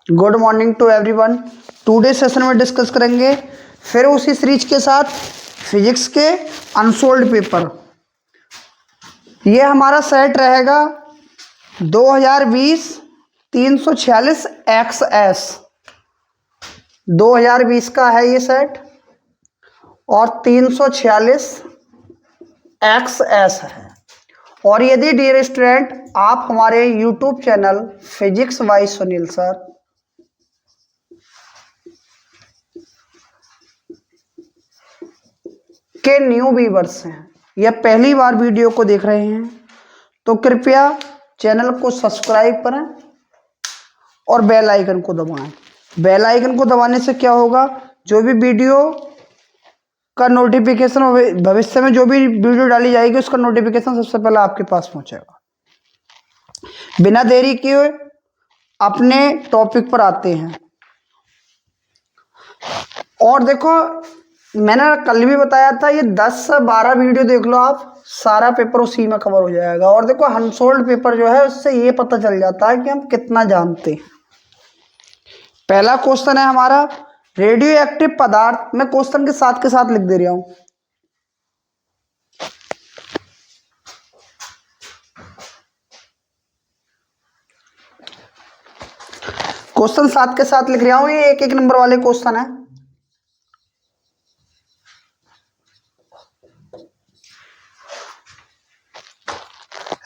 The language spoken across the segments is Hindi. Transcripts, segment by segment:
Good morning to everyone. Today session में डिस्कस करेंगे फिर उसी सीरीज के साथ फिजिक्स के अनसोल्ड पेपर। ये हमारा सेट रहेगा 2020 346 XS। 2020 का है ये सेट और 346 XS है। और यदि डियर स्टूडेंट आप हमारे YouTube channel physics bye Sunil sir के न्यू व्यूअर्स हैं या पहली बार वीडियो को देख रहे हैं तो कृपया चैनल को सब्सक्राइब करें और बेल आइकन को दबाएं। बेल आइकन को दबाने से क्या होगा, जो भी वीडियो का नोटिफिकेशन भविष्य में जो भी वीडियो डाली जाएगी उसका नोटिफिकेशन सबसे पहले आपके पास पहुंचेगा। बिना देरी किए अपने टॉपिक पर आते हैं। और देखो, मैंने कल भी बताया था ये 10 से 12 वीडियो देख लो आप, सारा पेपर उसी में कवर हो जाएगा। और देखो अनसोल्ड पेपर जो है उससे ये पता चल जाता है कि हम कितना जानते हैं। पहला क्वेश्चन है हमारा रेडियो एक्टिव पदार्थ। मैं क्वेश्चन के साथ लिख दे रहा हूं। क्वेश्चन साथ के साथ लिख रहा हूं, ये एक एक नंबर वाले क्वेश्चन है।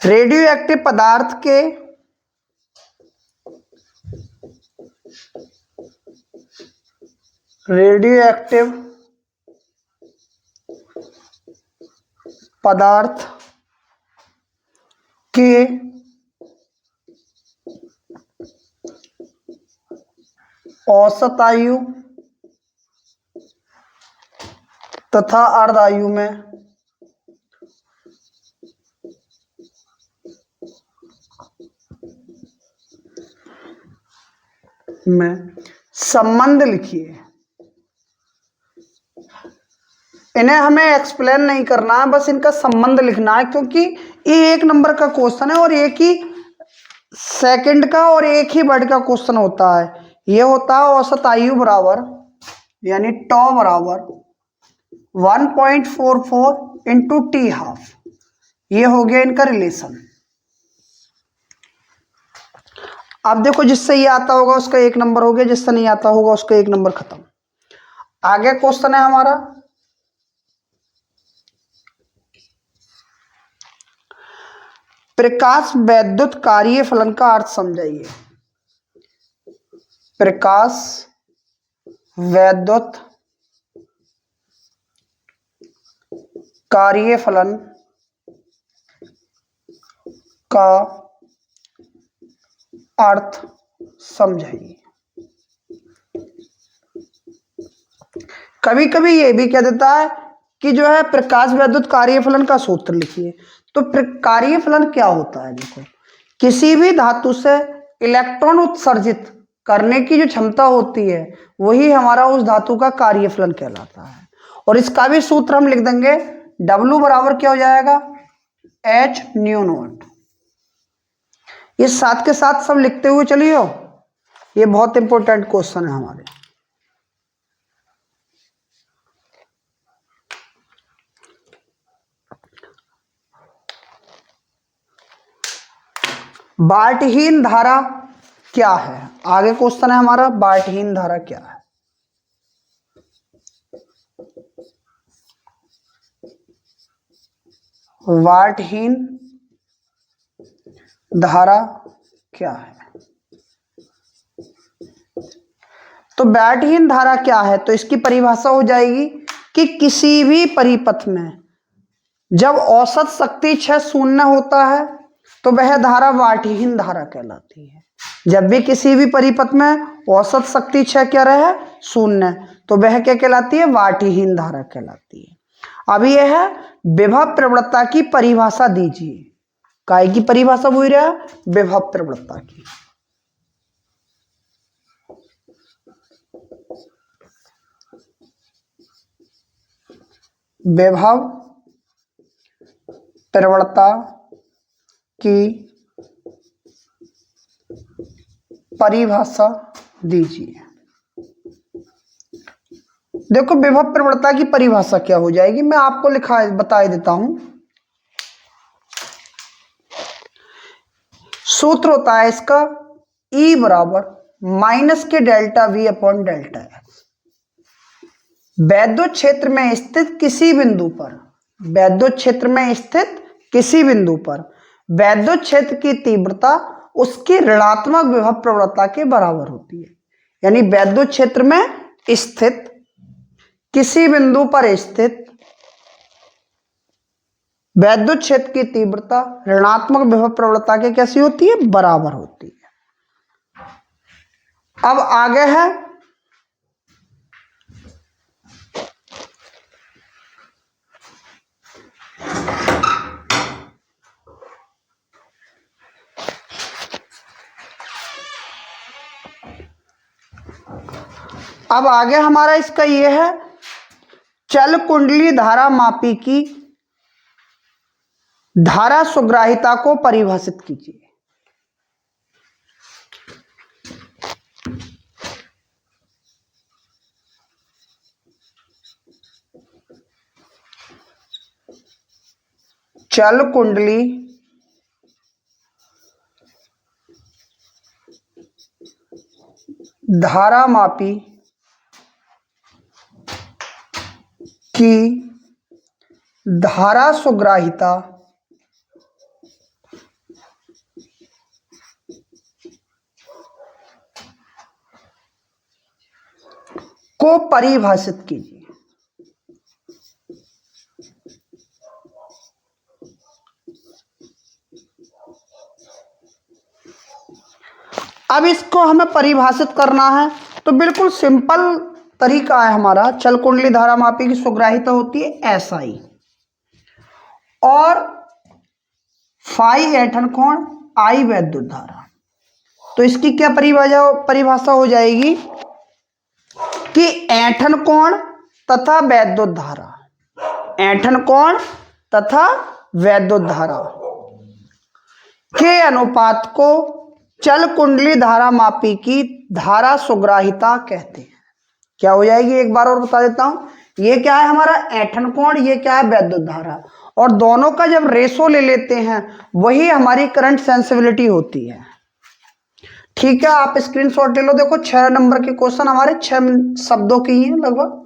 रेडियो एक्टिव पदार्थ के रेडियो एक्टिव पदार्थ के औसत आयु तथा अर्ध आयु में संबंध लिखिए। इन्हें हमें एक्सप्लेन नहीं करना है, बस इनका संबंध लिखना है, क्योंकि ये एक नंबर का क्वेश्चन है और एक ही सेकंड का और एक ही वर्ड का क्वेश्चन होता है। ये होता है औसत आयु बराबर यानी टॉ बराबर 1.44 इंटू टी हाफ। ये हो गया इनका रिलेशन। अब देखो, जिससे ये आता होगा उसका एक नंबर हो गया, जिससे नहीं आता होगा उसका एक नंबर खत्म। आगे क्वेश्चन है हमारा प्रकाश वैद्युत कार्य फलन का अर्थ समझाइए। प्रकाश वैद्युत कार्य फलन का अर्थ समझाइए। कभी कभी ये भी कह देता है कि जो है प्रकाश वैद्युत कार्य फलन का सूत्र लिखिए। तो कार्य फलन क्या होता है? देखो, किसी भी धातु से इलेक्ट्रॉन उत्सर्जित करने की जो क्षमता होती है वही हमारा उस धातु का कार्य फलन कहलाता है। और इसका भी सूत्र हम लिख देंगे, W बराबर क्या हो जाएगा, H न्यू नॉट। ये साथ के साथ सब लिखते हुए चलिए, ये बहुत इंपॉर्टेंट क्वेश्चन है हमारे। बार्टहीन धारा क्या है? आगे क्वेश्चन है हमारा बार्टहीन धारा क्या है। बार्टहीन धारा क्या है? तो बार्टहीन धारा क्या है? तो इसकी परिभाषा हो जाएगी कि किसी भी परिपथ में जब औसत शक्ति क्षय शून्य होता है तो वह धारा बार्टहीन धारा कहलाती है। जब भी किसी भी परिपथ में औसत शक्ति क्षय क्या रहे, शून्य, तो वह क्या कहलाती है, बार्टहीन धारा कहलाती है। अब यह है विभव प्रवणता की परिभाषा दीजिए। काय की परिभाषा बोल रहा है, विभव प्रवणता की। विभव प्रवणता की परिभाषा दीजिए। देखो विभव प्रवणता की परिभाषा क्या हो जाएगी, मैं आपको बता देता हूं। सूत्र होता है इसका E बराबर माइनस के delta V upon delta x. वैद्युत क्षेत्र में स्थित किसी बिंदु पर, वैद्युत क्षेत्र में स्थित किसी बिंदु पर वैद्युत क्षेत्र की तीव्रता उसकी ऋणात्मक विभव प्रवणता के बराबर होती है। यानी वैद्युत क्षेत्र में स्थित किसी बिंदु पर स्थित वैद्युत क्षेत्र की तीव्रता ऋणात्मक विभव प्रवणता के कैसी होती है, बराबर होती है। अब आगे है हमारा इसका ये है, चल कुंडली धारा मापी की धारा सुग्राहिता को परिभाषित कीजिए। चल कुंडली धारा मापी की धारा सुग्राहिता को परिभाषित कीजिए। अब इसको हमें परिभाषित करना है तो बिल्कुल सिंपल तरीका है हमारा। चल कुंडली धारा मापी की सुग्राहिता होती है SI और फाई ऐंठन कोण I वैद्युत धारा। तो इसकी क्या परिभाषा हो जाएगी कि ऐंठन कोण तथा वैद्युत धारा, ऐंठन कोण तथा वैद्युत धारा के अनुपात को चल कुंडली धारा मापी की धारा सुग्राहिता कहते हैं। क्या हो जाएगी, एक बार और बता देता हूं। ये क्या है हमारा ऐंठन कोण, ये क्या है वैद्युत धारा, और दोनों का जब रेशो ले लेते हैं वही हमारी करंट सेंसिबिलिटी होती है। ठीक है, आप स्क्रीनशॉट ले लो। देखो 6 नंबर के क्वेश्चन हमारे 6 शब्दों के ही हैं लगभग।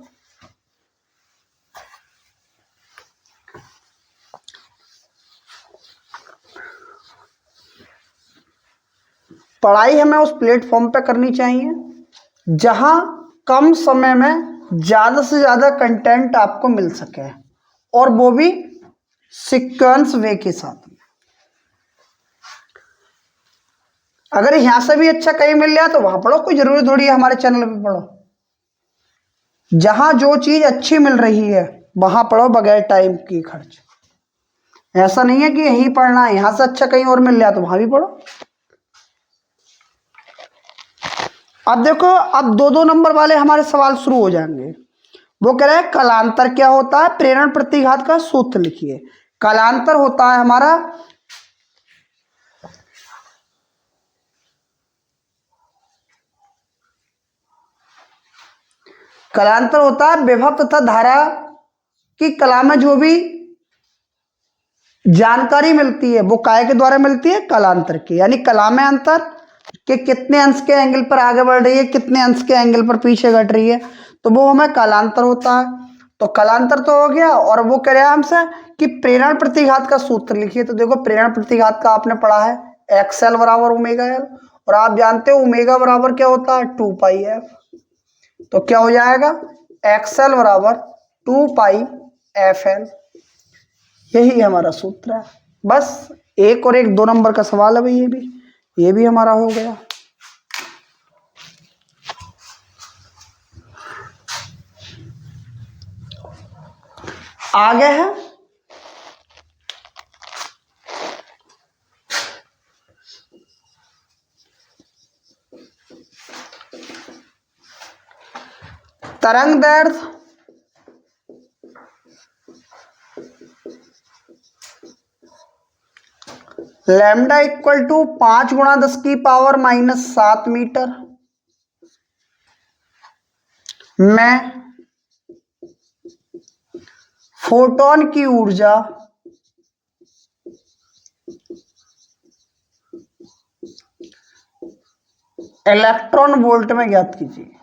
पढ़ाई हमें उस प्लेटफॉर्म पे करनी चाहिए जहां कम समय में ज्यादा से ज्यादा कंटेंट आपको मिल सके, और वो भी सीक्वेंस वे के साथ में। अगर यहां से भी अच्छा कहीं मिल गया तो वहां पढ़ो, कोई जरूरी थोड़ी है हमारे चैनल पे पढ़ो। जहां जो चीज अच्छी मिल रही है वहां पढ़ो बगैर टाइम की खर्च। ऐसा नहीं है कि यहीं पढ़ना है, यहां से अच्छा कहीं और मिल गया तो वहां भी पढ़ो। अब देखो, अब 2-2 नंबर वाले हमारे सवाल शुरू हो जाएंगे। वो कह रहे हैं कलांतर क्या होता है, प्रेरण प्रतिघात का सूत्र लिखिए। कलांतर होता है हमारा विभव तथा धारा की कला में जो भी जानकारी मिलती है वो काय के द्वारा मिलती है, कलांतर की। यानी कला में अंतर कि कितने अंश के एंगल पर आगे बढ़ रही है, कितने अंश के एंगल पर पीछे घट रही है, तो वो हमें कलांतर होता है। तो कलांतर तो हो गया, और वो कह रहा है हमसे कि प्रेरण प्रतिघात का सूत्र लिखिए। तो देखो प्रेरण प्रतिघात का आपने पढ़ा है XL बराबर ओमेगा L, और आप जानते हो ओमेगा बराबर क्या होता है 2πf। तो क्या हो जाएगा XL बराबर 2πfL, यही हमारा सूत्र है। बस एक और एक 2 नंबर का सवाल है भाई, ये भी हमारा हो गया। आगे है तरंग दैर्ध्य लैम्डा इक्वल टू 5 × 10⁻⁷ मीटर में फोटोन की ऊर्जा इलेक्ट्रॉन वोल्ट में ज्ञात कीजिए।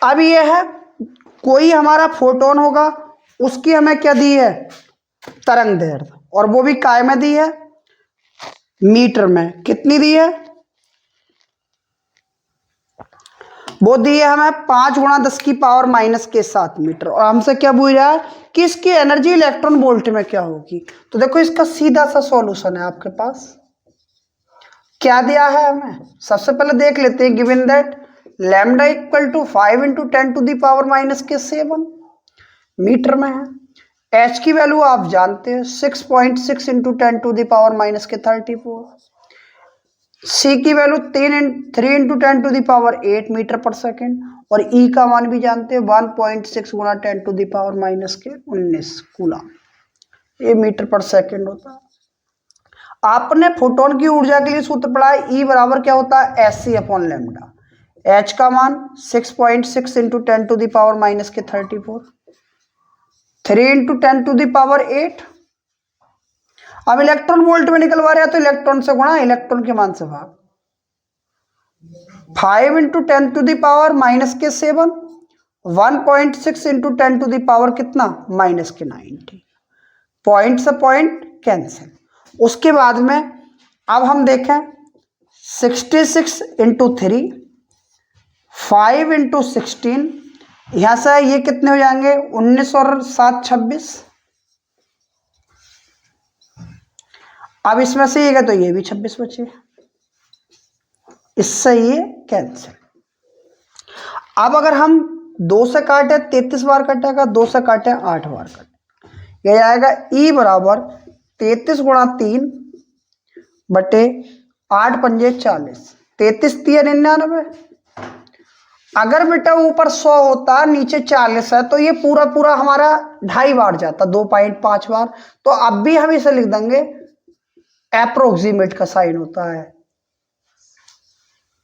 अब यह है कोई हमारा फोटोन होगा, उसकी हमें क्या दी है, तरंग दैर्ध्य, और वो भी काय में दी है, मीटर में। कितनी दी है, वो दी है हमें 5 × 10⁻⁻7 मीटर। और हमसे क्या पूछ रहा है कि इसकी एनर्जी इलेक्ट्रॉन वोल्ट में क्या होगी। तो देखो इसका सीधा सा सॉल्यूशन है आपके पास। क्या दिया है हमें, सबसे पहले देख लेते हैं। Given that lambda equal to 5 × 10⁻⁻7 metre में है। एच की वैल्यू आप जानते हैं 6.6 × 10⁻⁻34। सी की वैल्यू 3 × 10⁸ मीटर पर सेकेंड। और ई का मान भी जानते हैं 1.6 × 10⁻19 कूलम, ये मीटर पर सेकेंड होता है। आपने फोटोन की ऊर्जा के लिए सूत्र पढ़ा है, ई बराबर क्या होता है, Sc/λ। एच का मान 6.6 × 10⁻34, 3 × 10⁸। अब इलेक्ट्रॉन वोल्ट में निकलवा रहे हैं तो इलेक्ट्रॉन से गुणा, इलेक्ट्रॉन के मान से भाग। 5 × 10⁻⁻7, 1.6 × 10⁻, कितना, -90। पॉइंट से पॉइंट कैंसिल। उसके बाद में अब हम देखें 66 × 3, 5 × 16, यहां से ये कितने हो जाएंगे, 19 और 7 26। अब इसमें से ये गए तो ये भी 26 बचे, इससे ये कैंसिल। अब अगर हम 2 से काटे 33 बार कटेगा, 2 से काटे 8 बार कटेगा। यह आएगा ई बराबर 33 × 3 बटे 8 पंजे 40, 33 3 99। अगर बेटा ऊपर 100 होता, नीचे 40 है, तो ये पूरा पूरा हमारा 2.5 बार जाता, 2.5 बार। तो अब भी हम इसे लिख देंगे, अप्रोक्सीमेट का साइन होता है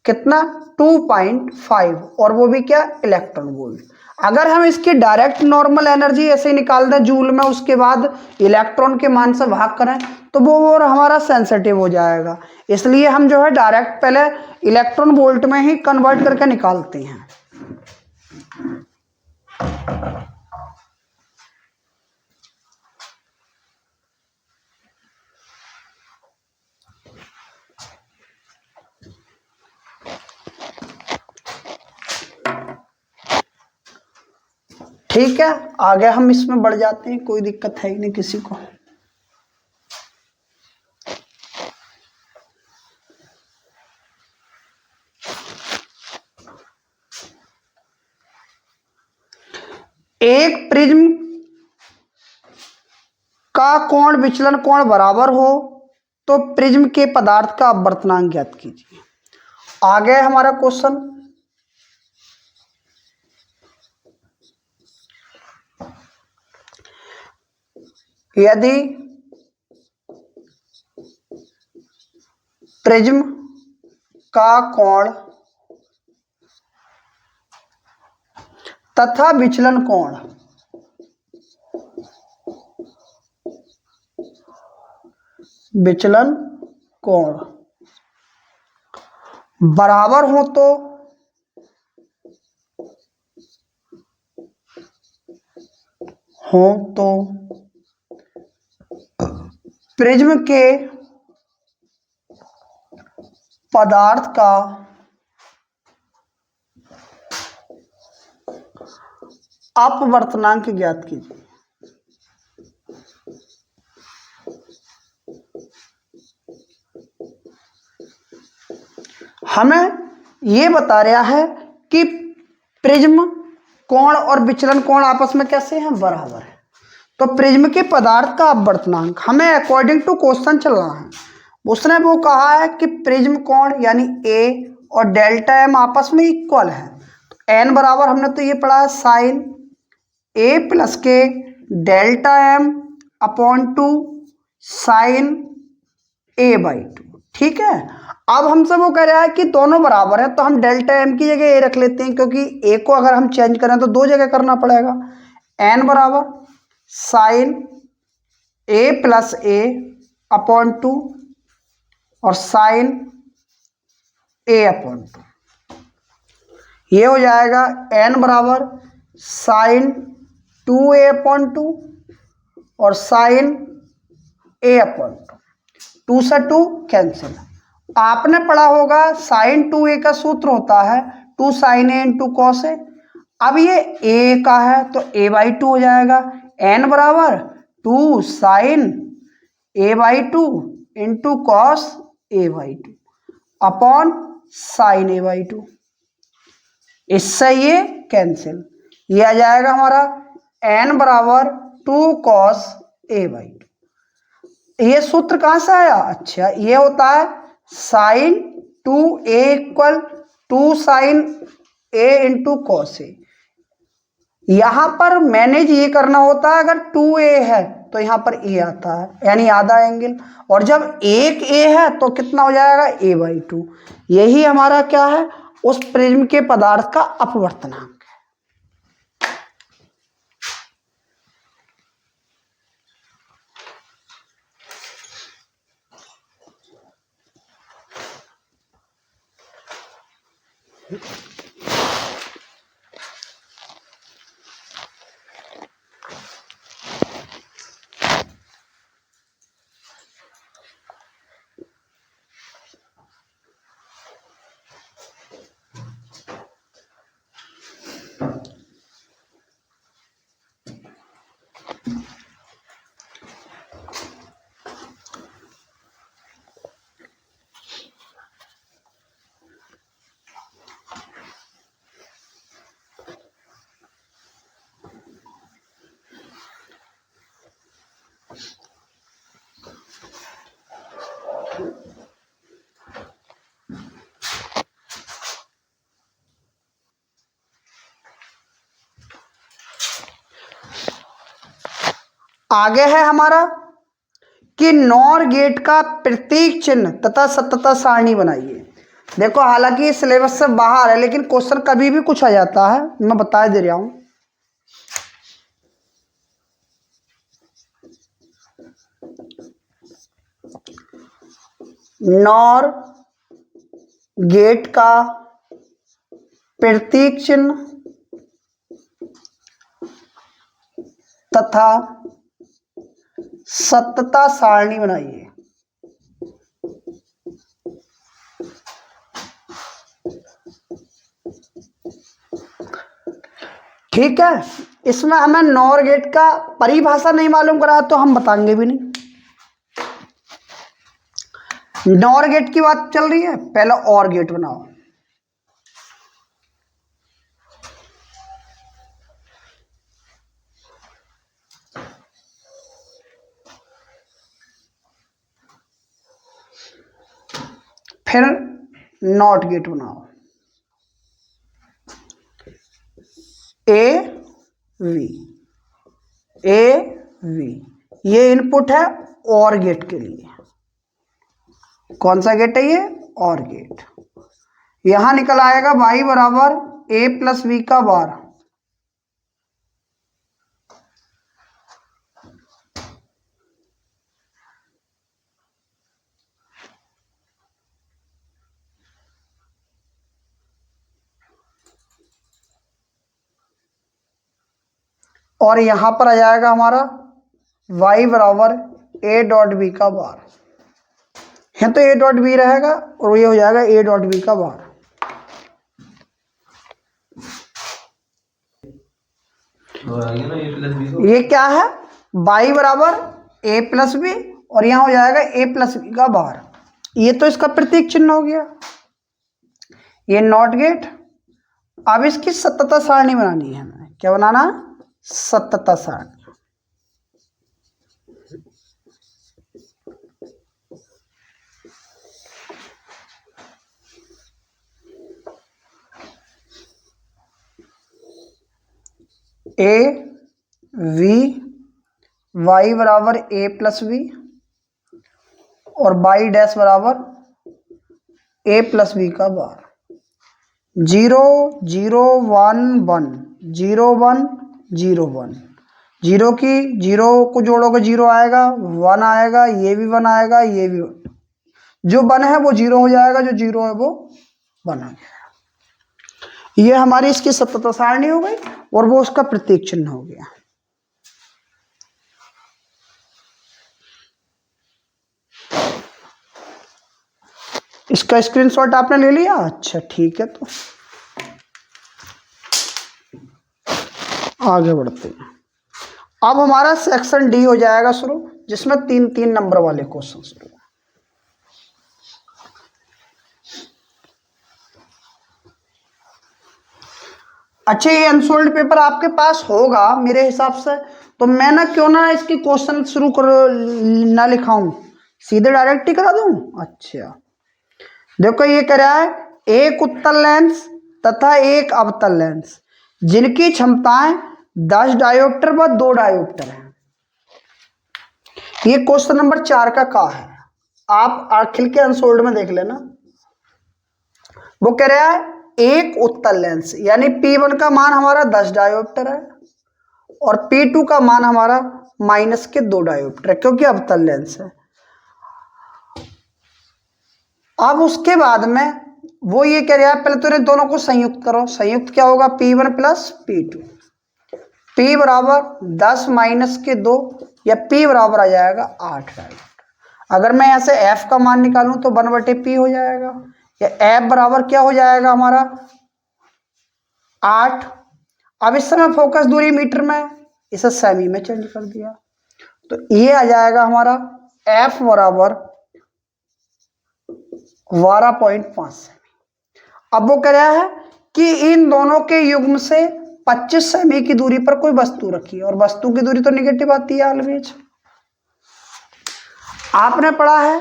कितना, 2.5, और वो भी क्या, इलेक्ट्रॉन वोल्ट। अगर हम इसकी डायरेक्ट नॉर्मल एनर्जी ऐसे निकाल दें जूल में, उसके बाद इलेक्ट्रॉन के मान से भाग करें, तो वो और हमारा सेंसिटिव हो जाएगा। इसलिए हम जो है डायरेक्ट पहले इलेक्ट्रॉन वोल्ट में ही कन्वर्ट करके निकालते हैं। ठीक है, आगे हम इसमें बढ़ जाते हैं, कोई दिक्कत है ही नहीं किसी को। एक प्रिज्म का कोण विचलन कोण बराबर हो तो प्रिज्म के पदार्थ का अपवर्तनांक ज्ञात कीजिए। आगे हमारा क्वेश्चन, यदि प्रिज्म का कोण तथा विचलन कोण बराबर हो तो प्रिज्म के पदार्थ का अपवर्तनांक ज्ञात कीजिए। हमें यह बता रहा है कि प्रिज्म कोण और विचलन कोण आपस में कैसे हैं, बराबर है। तो प्रिज्म के पदार्थ का अपवर्तनांक हमें अकॉर्डिंग टू क्वेश्चन चलना है। उसने वो कहा है कि प्रिज्म कोण यानी ए और डेल्टा एम आपस में इक्वल है। तो एन बराबर हमने तो ये पढ़ा है साइन ए प्लस के delta M upon two sine A by two. ठीक है, अब हमसे वो कह रहा है कि दोनों बराबर है, तो हम डेल्टा एम की जगह ए रख लेते हैं, क्योंकि ए को अगर हम चेंज करें तो दो जगह करना पड़ेगा। एन बराबर sine A plus A upon two और साइन ए अपॉन टू, ये हो जाएगा एन बराबर sine two A upon two और sine A upon two, two से टू कैंसिल। आपने पढ़ा होगा साइन टू ए का सूत्र होता है two sine A into cos A. अब ये ए का है तो ए बाई टू हो जाएगा, एन बराबर two sine A by two into cos A by two upon sine A by two. इससे ये कैंसिल, ये आ जाएगा हमारा एन बराबर two cos A by two. ये सूत्र कहाँ से आया? अच्छा, ये होता है sine two A equal to sine A into cos A. यहां पर मैनेज ये करना होता है, अगर टू ए है तो यहां पर ए आता है, यानी आधा एंगल, और जब एक ए है तो कितना हो जाएगा? ए बाई टू। यही हमारा क्या है? उस प्रिज्म के पदार्थ का अपवर्तनांक है। आगे है हमारा कि नॉर गेट का प्रतीक चिन्ह तथा सत्यता सारणी बनाइए। देखो, हालांकि सिलेबस से बाहर है, लेकिन क्वेश्चन कभी भी कुछ आ जाता है, मैं बता दे रहा हूं। नॉर गेट का प्रतीक चिन्ह तथा सत्यता सारणी बनाइए। ठीक है, इसमें हमें नॉर गेट का परिभाषा नहीं मालूम करा तो हम बताएंगे भी नहीं। नॉर गेट की बात चल रही है, पहले और गेट बनाओ। फिर नॉट गेट बनाओ। ए वी, ए वी, ये इनपुट है और गेट के लिए। कौन सा गेट है ये? और गेट। यहां निकल आएगा y बराबर ए प्लस वी का बार। और यहां पर आ जाएगा हमारा y बराबर ए डॉट बी का बार। है तो ए डॉट बी रहेगा और ये हो जाएगा ए डॉट बी का बार। ये क्या है? y बराबर ए प्लस बी और यहां हो जाएगा ए प्लस बी का बार। ये तो इसका प्रतीक चिन्ह हो गया, ये नॉट गेट। अब इसकी सत्यता सारणी बनानी है हमें। क्या बनाना? सत्यता सारणी। ए वी, वाई बराबर ए प्लस बी और बाई डैश बराबर ए प्लस बी का बार। 0 0 1 1 0 1 0 1, जीरो की जीरो को जोड़ोगे 0 आएगा, 1 आएगा, ये भी 1 आएगा, ये भी 1। जो 1 है वो 0 हो जाएगा, जो 0 है वो 1 आ गया। ये हमारी इसकी सतत सारणी हो गई और वो उसका प्रतीक चिन्ह हो गया। इसका स्क्रीनशॉट आपने ले लिया? अच्छा ठीक है, तो आगे बढ़ते हैं। अब हमारा सेक्शन डी हो जाएगा शुरू, जिसमें 3-3 नंबर वाले क्वेश्चन शुरू। अच्छा, ये अनसोल्ड पेपर आपके पास होगा मेरे हिसाब से, तो मैं ना क्यों ना इसकी क्वेश्चन शुरू कर ना लिखाऊं, सीधे डायरेक्ट ही करा दूं। अच्छा देखो, ये कह रहा है एक उत्तल लेंस तथा एक अवतल लेंस जिनकी क्षमताएं 10 डायोप्टर व 2 डायोप्टर हैं। ये क्वेश्चन नंबर 4 का है, आप आखिर के अनसोल्ड में देख लेना। वो कह रहा है एक उत्तल लेंस, यानी P1 का मान हमारा 10 डायोप्टर है और P2 का मान हमारा माइनस के 2 डायोप्टर है, क्योंकि अवतल लेंस है। अब उसके बाद में वो ये कह रहा है, पहले तो इन्हें दोनों को संयुक्त करो। संयुक्त क्या होगा? P1 plus P2। P बराबर 10 माइनस के 2, या P बराबर आ जाएगा 8 डायोप्टर। अगर मैं यहाँ से F का मान निकालूं तो 1/P हो जाएगा, या F बराबर क्या हो जाएगा हमारा 8। अब इस समय फोकस दूरी मीटर में, इसे सेमी में चेंज कर दिया, तो ये आ जाएगा हमारा F बराबर 12.5 सेमी। अब वो कह रहा है कि इन दोनों के युग्म से 25 सेमी की दूरी पर कोई वस्तु रखी है, और वस्तु की दूरी तो निगेटिव आती है ऑलवेज। आपने पढ़ा है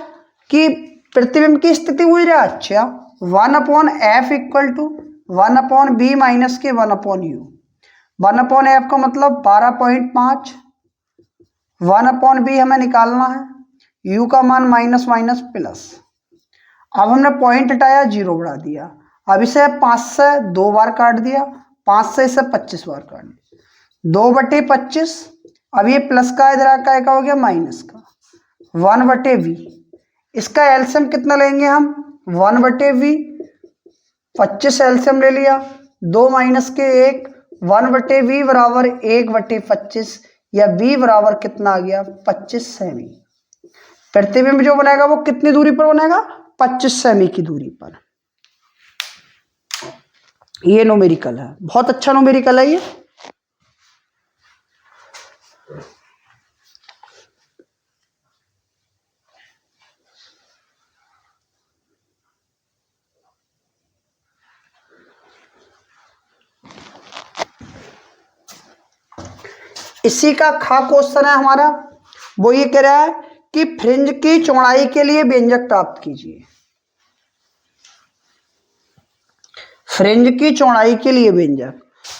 कि प्रतिबिंब की स्थिति हुई रहा। अच्छा, 1/f equal to 1/b minus के 1/u। 1/f का मतलब 12.5, 1/b हमें निकालना है, u का मान माइनस माइनस प्लस। अब हमने पॉइंट हटाया, 0 बढ़ा दिया। अब इसे 5 से 2 बार काट दिया, 5 से इसे 25 बार काट दिया, 2/25। अब ये प्लस का इधर का हो गया माइनस का, 1/v। इसका एलसीएम कितना लेंगे हम? 1/v, 25 एलसीएम ले लिया, 2 माइनस के 1, 1/v बराबर 1/25, या v बराबर कितना आ गया 25 सेमी। प्रतिबिंब जो बनेगा वो कितनी दूरी पर बनेगा? 25 सेमी की दूरी पर। ये न्यूमेरिकल है, बहुत अच्छा न्यूमेरिकल है ये। इसी का खा क्वेश्चन है हमारा। वो ये कह रहा है कि फ्रिंज की चौड़ाई के लिए व्यंजक प्राप्त कीजिए। फ्रिंज की चौड़ाई के लिए व्यंजक,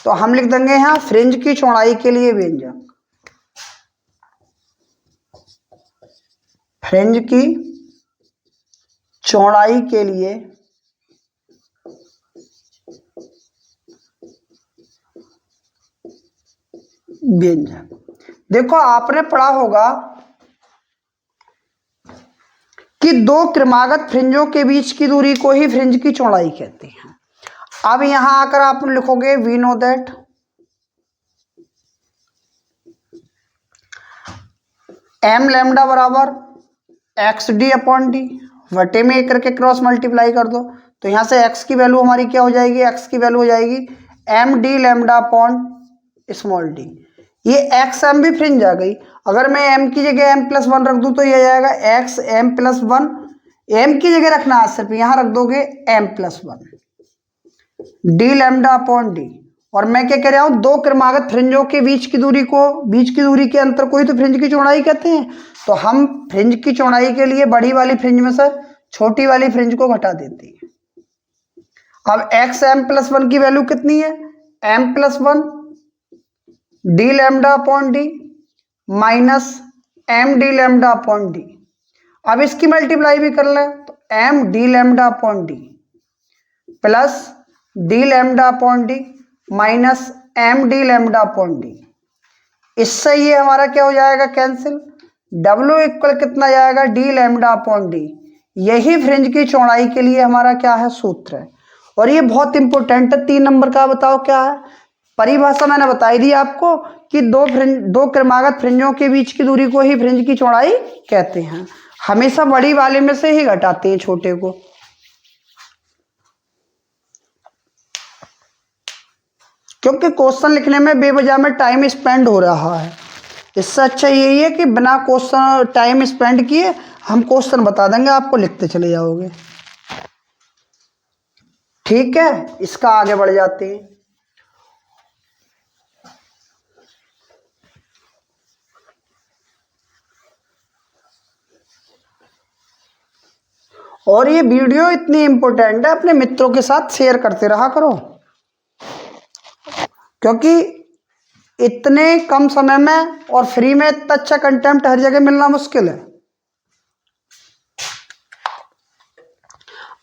तो हम लिख देंगे यहां फ्रिंज की चौड़ाई के लिए व्यंजक। फ्रिंज की चौड़ाई के लिए व्यंजक। देखो, आपने पढ़ा होगा कि दो क्रमागत फ्रिंजों के बीच की दूरी को ही फ्रिंज की चौड़ाई कहते हैं। अब यहां आकर आप लिखोगे we know that M lambda बराबर एक्स डी अपॉन डी, वटे में एक करके क्रॉस मल्टीप्लाई कर दो, तो यहां से एक्स की वैल्यू हमारी क्या हो जाएगी? एक्स की वैल्यू हो जाएगी M D lambda upon small D. ये एक्स एम भी फ्रिंज आ गई। अगर मैं एम की जगह m+1 रख दूं तो ये आ जाएगा एक्स m+1। एम की जगह रखना है सिर्फ, यहां रख दोगे m+1 D lambda upon D. और मैं क्या कह रहा हूं? दो क्रमागत फ्रिंजों के बीच की दूरी के अंतर को ही तो फ्रिंज की चौड़ाई कहते हैं। तो हम फ्रिंज की चौड़ाई के लिए बड़ी वाली फ्रिंज में से छोटी वाली फ्रिंज को घटा देते हैं। अब एक्स m+1 की वैल्यू कितनी है? m+1 D lambda upon D minus M D lambda upon D. अब इसकी मल्टीप्लाई भी कर लें तो m d lambda upon D plus d lambda upon D minus m d lambda upon D. इससे ये हमारा क्या हो जाएगा कैंसिल, W इक्वल कितना जाएगा d लैम्डा अपॉन डी। यही फ्रिंज की चौड़ाई के लिए हमारा क्या है सूत्र है। और ये बहुत इंपॉर्टेंट है 3 नंबर का, बताओ क्या है परिभाषा। मैंने बताई दी आपको कि दो क्रमागत फ्रिंजों के बीच की दूरी को ही फ्रिंज की चौड़ाई कहते हैं। हमेशा बड़ी वाले में से ही घटाते हैं छोटे को। क्योंकि क्वेश्चन लिखने में बेवजह में टाइम स्पेंड हो रहा है, इससे अच्छा यही है कि बिना क्वेश्चन टाइम स्पेंड किए हम क्वेश्चन बता देंगे, आपको लिखते चले जाओगे। ठीक है, इसका आगे बढ़ जाते हैं। और ये वीडियो इतनी इंपॉर्टेंट है, अपने मित्रों के साथ शेयर करते रहा करो, क्योंकि इतने कम समय में और फ्री में इतना अच्छा कंटेंट हर जगह मिलना मुश्किल है।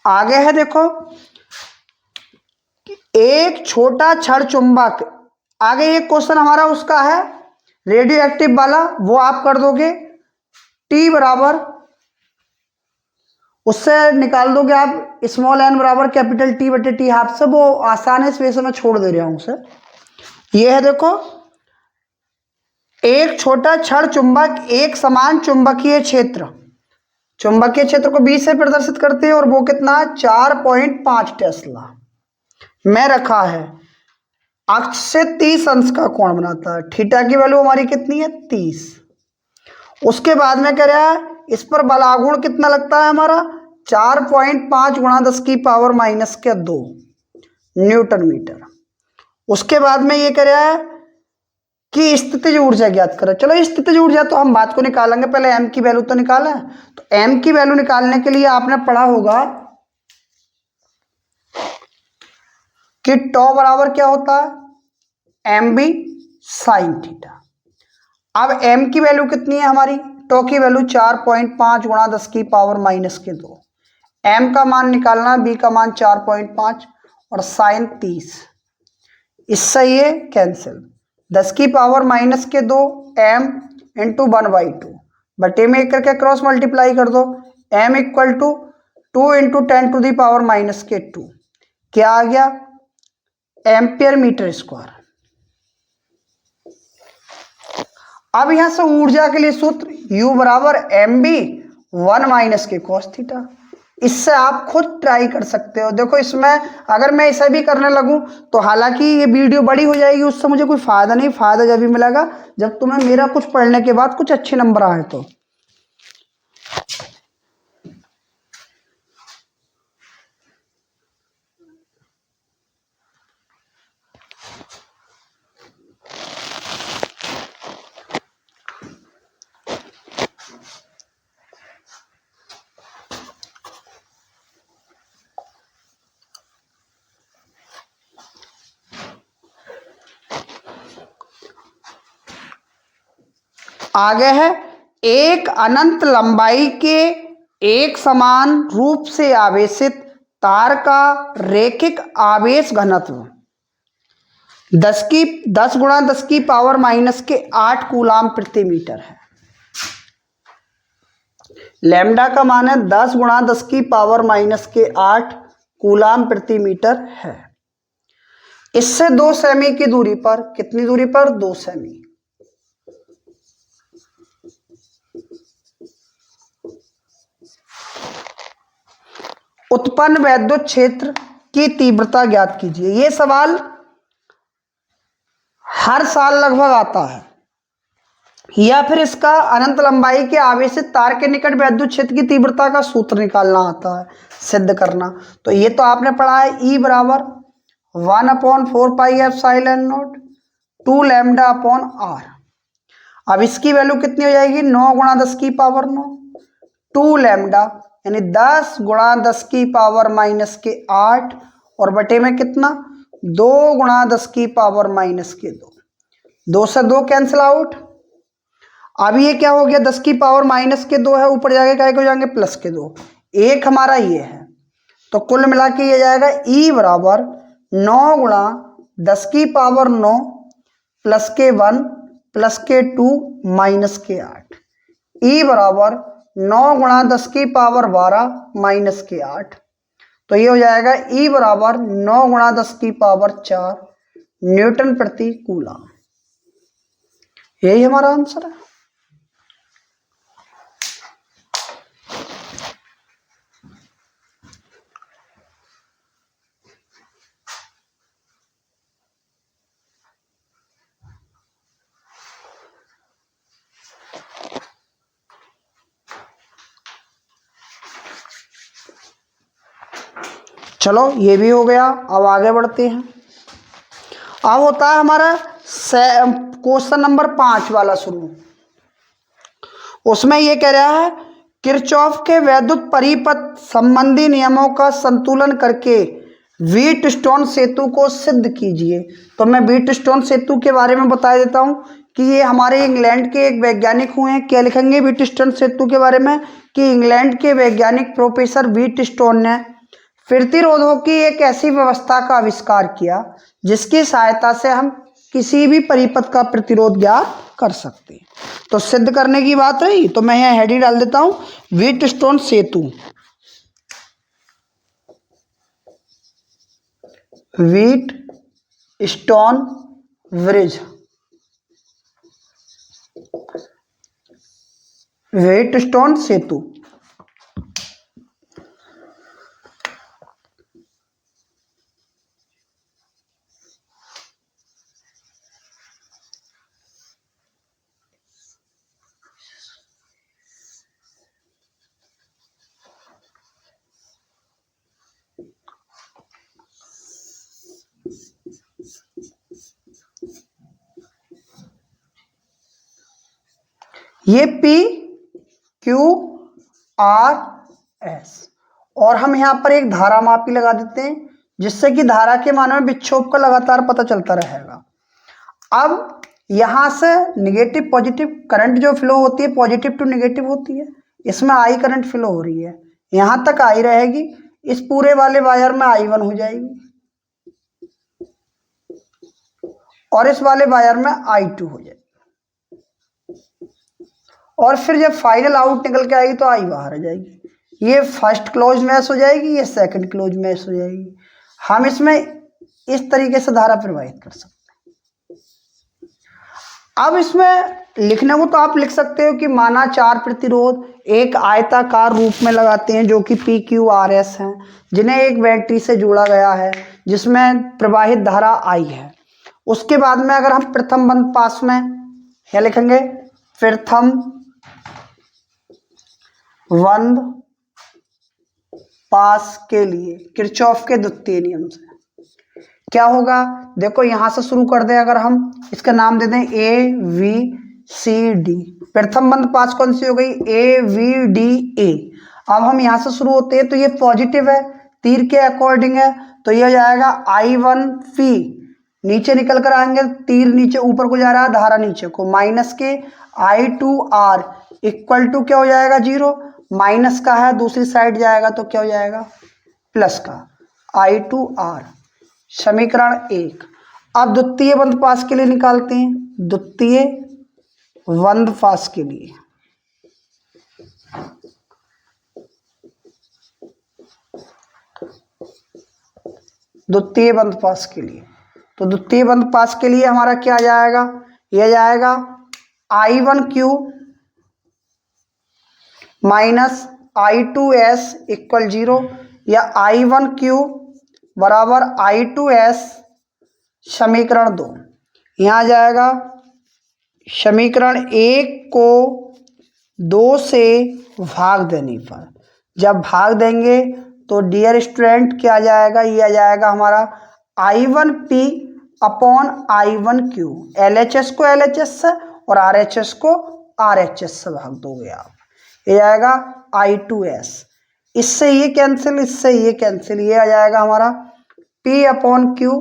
आगे है देखो, एक छोटा छड़ चुंबक। आगे ये क्वेश्चन हमारा उसका है रेडियो एक्टिव वाला, वो आप कर दोगे T बराबर, उससे निकाल दोगे आप स्मॉल n बराबर कैपिटल T बटे T हाफ से। वो आसान है, इस वजह से मैं छोड़ दे रहा हूं उसे। ये है देखो, एक छोटा छड़ चुंबक एक समान चुंबकीय क्षेत्र, चुंबकीय क्षेत्र को 20 से प्रदर्शित करते हैं और वो कितना 4.5 टेस्ला में रखा है। अक्ष से 30 अंश का कोण बनाता है। थीटा की वैल्यू हमारी कितनी है 30। उसके बाद में कह रहा है इस पर बल आघूर्ण कितना लगता है हमारा 4.5 गुणा 10 की पावर माइनस के 2 न्यूटन मीटर। उसके बाद में ये कह रहा है कि स्थितिज ऊर्जा ज्ञात करो। चलो स्थितिज ऊर्जा तो हम बात को निकालेंगे, पहले m की वैल्यू तो निकालें। तो m की वैल्यू निकालने के लिए आपने पढ़ा होगा कि टॉ बराबर क्या होता है mb साइन थीटा। अब m की वैल्यू कितनी है हमारी, टॉ की वैल्यू 4.5 गुणा 10 की पावर माइनस के 2। m का मान निकालना, b का मान 4.5 और साइन 30। इससे ये कैंसिल, 10 की पावर माइनस के 2 m इंटू 1/2 बटे में एक करके क्रॉस मल्टीप्लाई कर दो। m equal to 2 into 10 to the power minus के 2, क्या आ गया एम्पियर मीटर स्क्वायर। अब यहां से ऊर्जा के लिए सूत्र U बराबर mb 1 माइनस के कॉस थीटा। इससे आप खुद ट्राई कर सकते हो। देखो इसमें अगर मैं इसे भी करने लगूं तो हालांकि ये वीडियो बड़ी हो जाएगी, उससे मुझे कोई फायदा नहीं। फायदा जब भी मिलेगा जब तुम्हें मेरा कुछ पढ़ने के बाद कुछ अच्छे नंबर आए तो। आगे है एक अनंत लंबाई के एक समान रूप से आवेशित तार का रैखिक आवेश घनत्व 10 गुणा 10 की पावर माइनस के 8 कूलाम प्रति मीटर है। लैम्डा का मान है 10 गुणा 10 की पावर माइनस के 8 कूलाम प्रति मीटर है। इससे 2 सेमी की दूरी पर, कितनी दूरी पर 2 सेमी, उत्पन्न वैद्युत क्षेत्र की तीव्रता ज्ञात कीजिए। यह सवाल हर साल लगभग आता है। या फिर इसका अनंत लंबाई के आवेशित तार के निकट वैद्युत क्षेत्र की तीव्रता का सूत्र निकालना आता है, सिद्ध करना। तो ये तो आपने पढ़ा है E बराबर 1/4 pi epsilon not 2 lambda upon r। अब इसकी वैल्यू कितनी हो जाएगी 9 गुणा 10 की पावर 9 2 लैम्डा, यानी 10 गुणा 10 की पावर माइनस के 8 और बटे में कितना 2 गुणा 10 की पावर माइनस के 2। 2 से 2 कैंसिल आउट। अब ये क्या हो गया, 10 की पावर माइनस के 2 है, ऊपर जाके क्या हो जाएंगे प्लस के 2, एक हमारा ये है। तो कुल मिला के ये जाएगा ई बराबर 9 गुणा 10 की पावर 9 प्लस के 1 प्लस के 2 माइनस के 8। ई बराबर 9 गुणा 10 की पावर 12 माइनस के 8। तो ये हो जाएगा ई बराबर 9 गुणा 10 की पावर 4 न्यूटन प्रति कूलम। यही हमारा आंसर है। चलो ये भी हो गया। अब आगे बढ़ते हैं। अब होता है हमारा क्वेश्चन नंबर 5 वाला शुरू। उसमें ये कह रहा है किरचॉफ के वैद्युत परिपथ संबंधी नियमों का संतुलन करके व्हीटस्टोन सेतु को सिद्ध कीजिए। तो मैं व्हीटस्टोन सेतु के बारे में बता देता हूँ कि ये हमारे इंग्लैंड के एक वैज्ञानिक हुए हैं। क्या लिखेंगे व्हीटस्टोन सेतु के बारे में कि इंग्लैंड के वैज्ञानिक प्रोफेसर व्हीटस्टोन ने प्रतिरोधों की एक ऐसी व्यवस्था का आविष्कार किया जिसकी सहायता से हम किसी भी परिपथ का प्रतिरोध ज्ञात कर सकते हैं। तो सिद्ध करने की बात रही तो मैं यहाँ हेडिंग डाल देता हूँ व्हीटस्टोन सेतु। व्हीटस्टोन ब्रिज, व्हीटस्टोन सेतु। ये P Q R S और हम यहाँ पर एक धारा मापी लगा देते हैं जिससे कि धारा के मान में विक्षोभ का लगातार पता चलता रहेगा। अब यहाँ से निगेटिव पॉजिटिव करंट जो फ्लो होती है पॉजिटिव टू निगेटिव होती है, इसमें आई करंट फ्लो हो रही है, यहाँ तक आई रहेगी, इस पूरे वाले वायर में I1 हो जाएगी और इस वाले वायर में I2 हो जाएगी और फिर जब फाइनल आउट निकल के आएगी तो आई बाहर आ जाएगी। ये फर्स्ट क्लोज मैश हो जाएगी, ये सेकंड क्लोज मैश हो जाएगी। हम इसमें इस तरीके से धारा प्रवाहित कर सकते हैं। अब इसमें लिखने को तो आप लिख सकते हो कि माना 4 प्रतिरोध एक आयताकार रूप में लगाते हैं जो कि PQRS हैं, जिन्हें एक बैटरी से जोड़ा गया है जिसमें प्रवाहित धारा I है। उसके बाद में अगर हम प्रथम बंद पास में क्या लिखेंगे, प्रथम बंद पास के लिए किरचॉफ के द्वितीय नियम से क्या होगा, देखो यहां से शुरू कर दें। अगर हम इसका नाम दे दें AVCD, प्रथम बंद पास कौन सी हो गई AVDA। अब हम यहां से शुरू होते हैं तो ये पॉजिटिव है, तीर के अकॉर्डिंग है, तो ये हो जाएगा I1P, नीचे निकल कर आएंगे, तीर नीचे ऊपर को जा रहा है, धारा नीचे को, माइनस के I2R इक्वल टू क्या हो जाएगा 0, माइनस का है दूसरी साइड जाएगा तो क्या हो जाएगा प्लस का I2R। समीकरण 1। अब द्वितीय बंद पास के लिए निकालते हैं, द्वितीय बंद पास के लिए द्वितीय बंद पास के लिए तो द्वितीय बंद पास के लिए हमारा क्या आ जाएगा, यह जाएगा I1Q माइनस I2S इक्वल 0 या I1Q बराबर I2S समीकरण 2। यहाँ आ जाएगा समीकरण 1 को 2 से भाग देने पर, जब भाग देंगे तो डियर स्टूडेंट क्या आ जाएगा, ये आ जाएगा हमारा I1P अपॉन I1Q, LHS को LHS से और RHS को RHS से भाग दोगे आप, ये आएगा I2S। इससे ये कैंसिल, इससे ये कैंसिल, ये आ जाएगा हमारा P अपॉन Q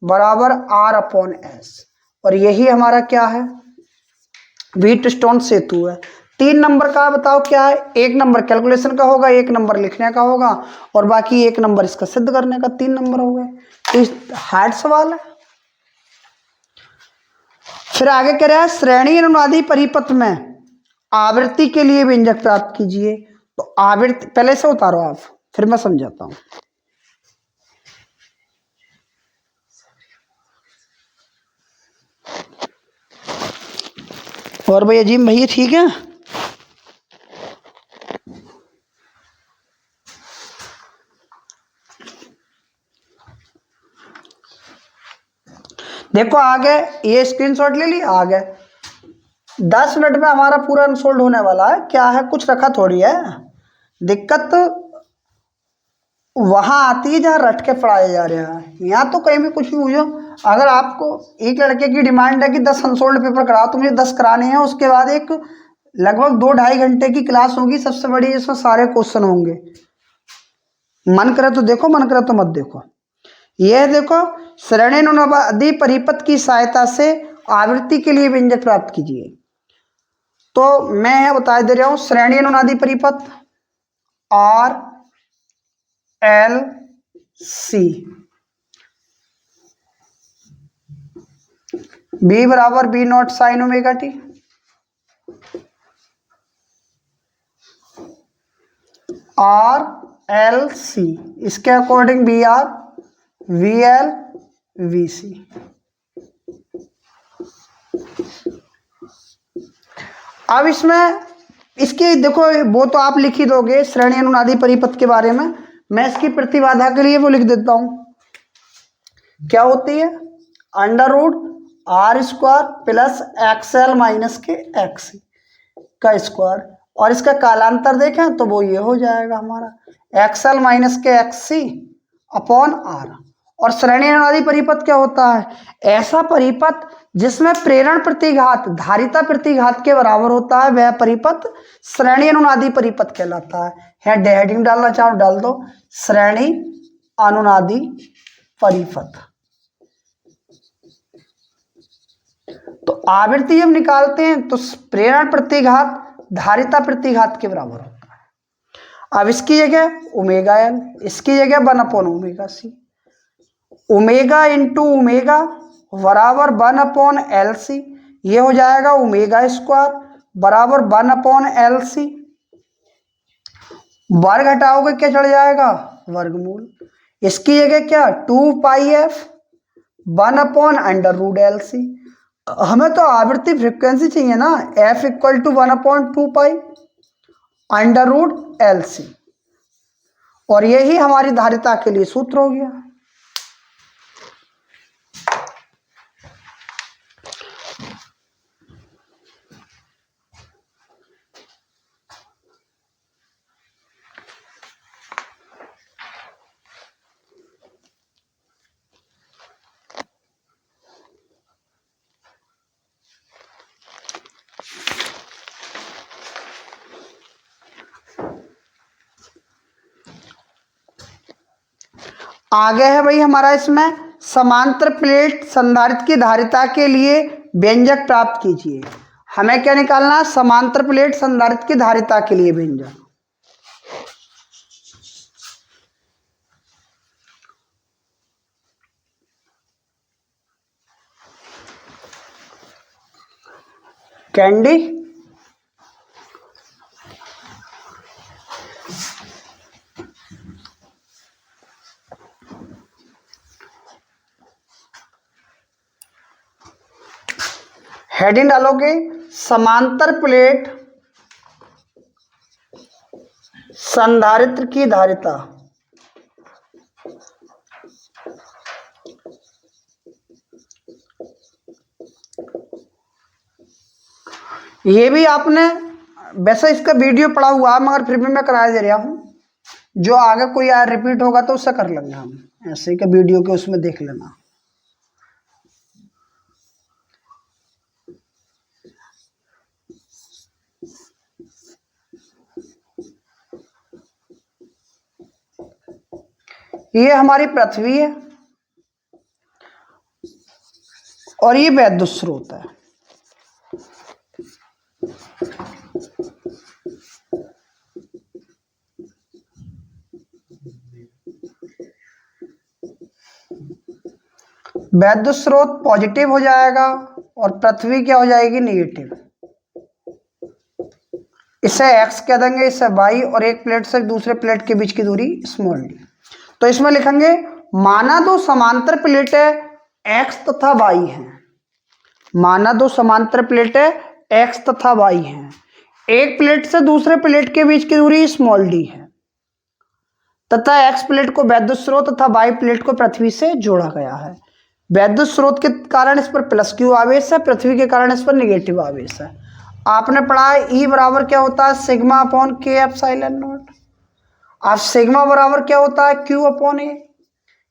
बराबर R अपॉन S। और यही हमारा क्या है व्हीट स्टोन सेतु है। 3 नंबर का बताओ क्या है? 1 नंबर कैलकुलेशन का होगा, 1 नंबर लिखने का होगा और बाकी 1 नंबर इसका सिद्ध करने का। 3 नंबर हो गए। तो हार्ड सवाल है। फिर आगे कह रहा है श्रेणी अनुनादी परिपथ में आवृत्ति के लिए व्यंजक प्राप्त कीजिए। तो आवृत्ति पहले से उतारो आप, फिर मैं समझाता हूं। और भाई अजीम भैया ठीक है? देखो आ गए, ये स्क्रीनशॉट ले लिया, आ गए। 10 मिनट में हमारा पूरा अनसोल्ड होने वाला है। क्या है, कुछ रखा थोड़ी है। दिक्कत वहां आती है जहां रट के पढ़ाया जा रहा है। यहाँ तो कहीं भी कुछ भी पूछो। अगर आपको एक लड़के की डिमांड है कि 10 अनसोल्ड पेपर कराओ, तो मुझे 10 कराने हैं। उसके बाद एक लगभग 2-2.5 घंटे की क्लास होगी सबसे बड़ी, जिसमें सारे क्वेश्चन होंगे। मन करे तो देखो, मन करे तो मत देखो। यह देखो, श्रेणी अनुनादी परिपथ की सहायता से आवृत्ति के लिए व्यंजक प्राप्त कीजिए। तो मैं यह बता दे रहा हूं, श्रेणी अनुनादी परिपथ आर एल सी, बी बराबर B naught sine omega T, R L C, इसके according B R V L V C. अब इसमें इसकी देखो, वो तो आप लिख ही दोगे श्रेणी अनुनादी परिपथ के बारे में। मैं इसकी प्रतिबाधा के लिए वो लिख देता हूं। क्या होती है? Under root R square plus XL minus के एक्स का स्क्वायर, और इसका कालांतर देखें तो वो ये हो जाएगा हमारा एक्सएल माइनस के एक्स सी अपॉन आर। और श्रेणी अनुनादी परिपथ क्या होता है? ऐसा परिपथ जिसमें प्रेरण प्रतिघात धारिता प्रतिघात के बराबर होता है, वह परिपथ श्रेणी अनुनादी परिपथ कहलाता है। हेडिंग डालना चाहो डाल दो, श्रेणी अनुनादी परिपथ। तो आवृत्ति जब निकालते हैं तो प्रेरण प्रतिघात धारिता प्रतिघात के बराबर होता है। अब इसकी जगह ओमेगा एल, इसकी जगह 1/ओमेगा सी। ओमेगा इंटू ओमेगा बराबर 1/LC, ये हो जाएगा ओमेगा स्क्वायर बराबर 1/LC। वर्ग हटाओगे क्या चढ़ जाएगा? वर्गमूल। इसकी जगह क्या? 2πf 1/√LC। हमें तो आवृत्ति फ्रीक्वेंसी चाहिए ना, f इक्वल टू 1/2π √LC, और यही हमारी धारिता के लिए सूत्र हो गया। आगे है भाई हमारा इसमें समांतर प्लेट संधारित्र की धारिता के लिए व्यंजक प्राप्त कीजिए। हमें क्या निकालना है? समांतर प्लेट संधारित्र की धारिता के लिए व्यंजक। कैंडी हेडिंग डालोगे, समांतर प्लेट संधारित्र की धारिता। ये भी आपने वैसे इसका वीडियो पड़ा हुआ है, मगर फिर भी मैं करा दे रहा हूं। जो आगे कोई यार रिपीट होगा तो उससे कर लेंगे हम, ऐसे के वीडियो के उसमें देख लेना। ये हमारी पृथ्वी है और ये वैद्युत स्रोत है। वैद्युत स्रोत पॉजिटिव हो जाएगा और पृथ्वी क्या हो जाएगी, नेगेटिव। इसे x कह देंगे, इसे y, और एक प्लेट से दूसरे प्लेट के बीच की दूरी स्मॉल d। तो इसमें लिखेंगे माना दो समांतर प्लेटें x तथा y हैं, माना दो समांतर प्लेटें x तथा y हैं, एक प्लेट से दूसरे प्लेट के बीच की दूरी स्मॉल d है तथा x प्लेट को वैद्युत स्रोत तथा y प्लेट को पृथ्वी से जोड़ा गया है। वैद्युत स्रोत के कारण इस पर प्लस q आवेश है, पृथ्वी के कारण इस पर नेगेटिव आवेश है। आपने पढ़ा है E बराबर क्या होता है, sigma upon K epsilon not. अब सिग्मा बराबर क्या होता है, Q अपॉन ए।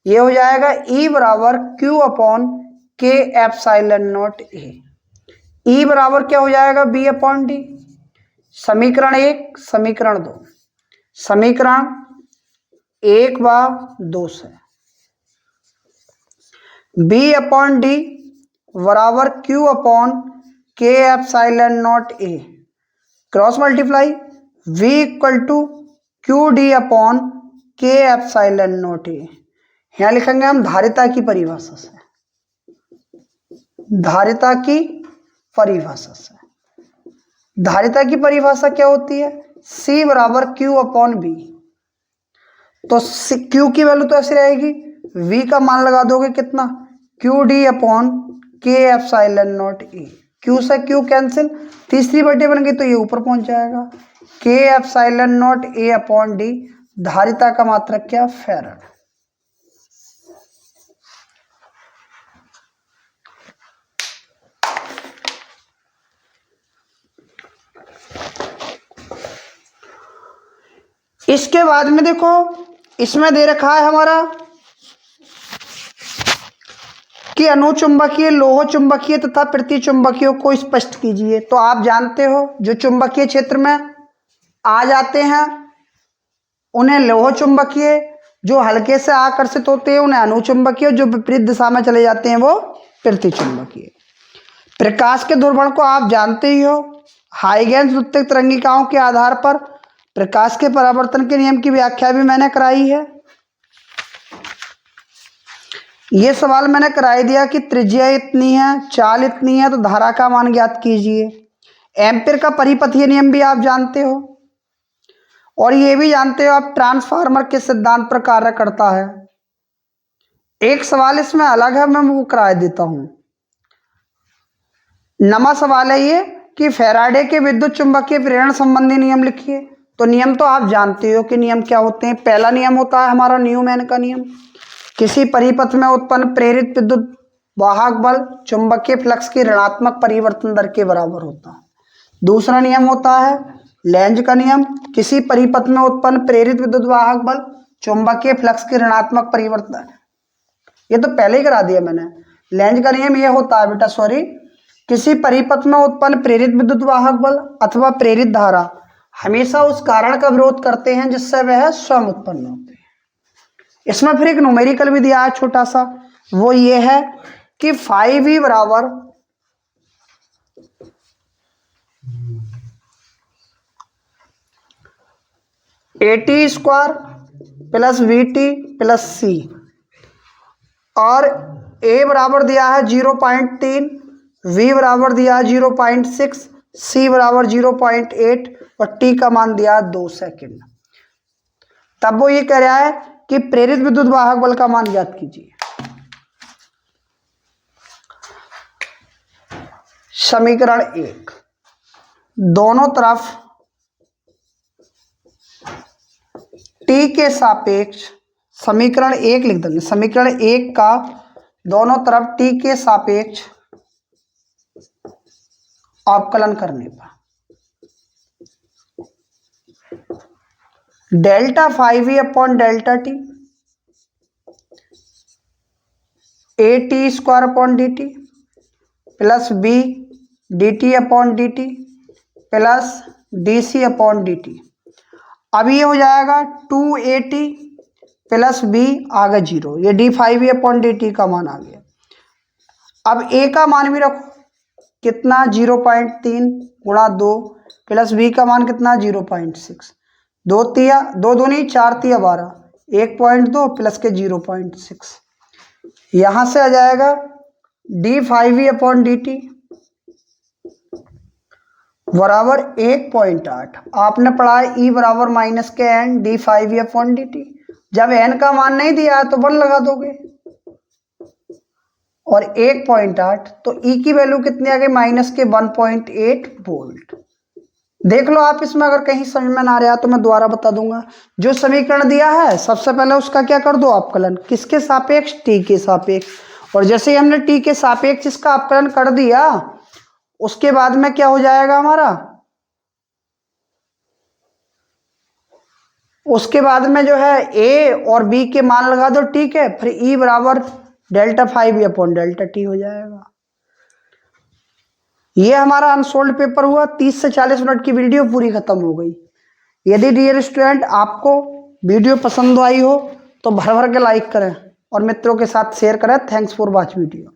ये हो जाएगा E बराबर Q upon K epsilon naught ए। E बराबर क्या हो जाएगा, B अपॉन डी। समीकरण 1 समीकरण 2, समीकरण 1 व 2 से B अपॉन डी बराबर Q upon K epsilon naught A, cross multiply V equal to Q D upon K epsilon naught A. यहां लिखेंगे हम धारिता की परिभाषा से, धारिता की परिभाषा से। धारिता की परिभाषा क्या होती है, C बराबर Q अपॉन बी। तो Q की वैल्यू तो ऐसी रहेगी, V का मान लगा दोगे कितना, Q D upon K epsilon naught ए। Q से Q कैंसिल, तीसरी बटे बन गई तो ये ऊपर पहुंच जाएगा, के एप्सिलॉन नॉट ए अपॉन डी। धारिता का मात्रक क्या, फैराड। इसके बाद में देखो इसमें दे रखा है हमारा कि अनुचुंबकीय, लोह चुंबकीय तथा प्रतिचुंबकीय को स्पष्ट कीजिए। तो आप जानते हो जो चुंबकीय क्षेत्र में आ जाते हैं उन्हें लोह चुंबकीय, जो हल्के से आकर्षित होते हैं उन्हें अनुचुंबकीय, जो विपरीत दिशा में चले जाते हैं वो प्रतिचुंबकीय। प्रकाश के ध्रुवण को आप जानते ही हो, हाइगेंस द्वितीयक तरंगिकाओं के आधार पर प्रकाश के परावर्तन के नियम की व्याख्या भी मैंने कराई है। ये सवाल मैंने कराई दिया कि त्रिज्या इतनी है, चाल इतनी है, तो धारा का मान ज्ञात कीजिए। एम्पीयर का परिपथीय नियम भी आप जानते हो, और ये भी जानते हो आप ट्रांसफार्मर के सिद्धांत पर कार्य करता है। एक सवाल इसमें अलग है, मैं वो करा देता हूं। नमा सवाल है ये कि फैराडे के विद्युत चुंबकीय प्रेरण संबंधी नियम लिखिए। तो नियम तो आप जानते हो कि नियम क्या होते हैं। पहला नियम होता है हमारा न्यूमैन का नियम, किसी परिपथ में उत्पन्न प्रेरित विद्युत वाहक बल चुंबकीय फ्लक्स की ऋणात्मक परिवर्तन दर के बराबर होता है। दूसरा नियम होता है लेंज का नियम, किसी परिपथ में उत्पन्न प्रेरित विद्युत वाहक बल चुंबकीय फ्लक्स की ऋणात्मक परिवर्तन, ये तो पहले ही करा दिया मैंने। लेंज का नियम ये होता है बेटा, सॉरी, किसी परिपथ में उत्पन्न प्रेरित विद्युत वाहक बल अथवा प्रेरित धारा हमेशा उस कारण का विरोध करते हैं जिससे वह स्वयं उत्पन्न होते हैं। इसमें फिर एक न्यूमेरिकल भी दिया है छोटा सा, वो ये है कि 5V बराबर AT square plus VT plus C, और A बराबर दिया है 0.3, V बराबर दिया है 0.6, C बराबर 0.8 और T का मान दिया है 2 सेकेंड। तब वो ये कह रहा है कि प्रेरित विद्युत वाहक बल का मान ज्ञात कीजिए। समीकरण 1, दोनों तरफ T के सापेक्ष, समीकरण 1 लिख देंगे। समीकरण 1 का दोनों तरफ T के सापेक्ष अवकलन करने पर delta 5V upon delta T, AT square upon DT plus B DT upon DT plus DC upon DT। अब ये हो जाएगा 2AT प्लस B आगे 0, ये d5V अपॉन DT का मान आ गया। अब A का मान भी रखो, कितना 0.3 गुणा 2 प्लस B का मान कितना 0.6, 2 दूनी 4 तिया 12, 1.2 प्लस के 0.6, यहां से आ जाएगा d5e/dt बराबर 1.8। आपने पढ़ा है e बराबर माइनस के n d5e/dt। जब n का मान नहीं दिया है तो 1 लगा दोगे और 1.8, तो e की वैल्यू कितनी आ गई माइनस के 1.8 वोल्ट। देख लो आप, इसमें अगर कहीं समझ में ना आ रहा तो मैं दोबारा बता दूंगा। जो समीकरण दिया है सबसे पहले उसका क्या कर दो अवकलन, किसके सापेक्ष, टी के सापेक्ष। और जैसे ही हमने टी के सापेक्ष इसका अवकलन कर दिया उसके बाद में क्या हो जाएगा हमारा, उसके बाद में जो है ए और बी के मान लगा दो, ठीक है। फिर ई बराबर ΔΦ/ΔT हो जाएगा। ये हमारा अनसोल्ड पेपर हुआ। 30 से 40 मिनट की वीडियो पूरी खत्म हो गई। यदि डियर स्टूडेंट आपको वीडियो पसंद आई हो तो भर भर के लाइक करें और मित्रों के साथ शेयर करें। Thanks for watch video.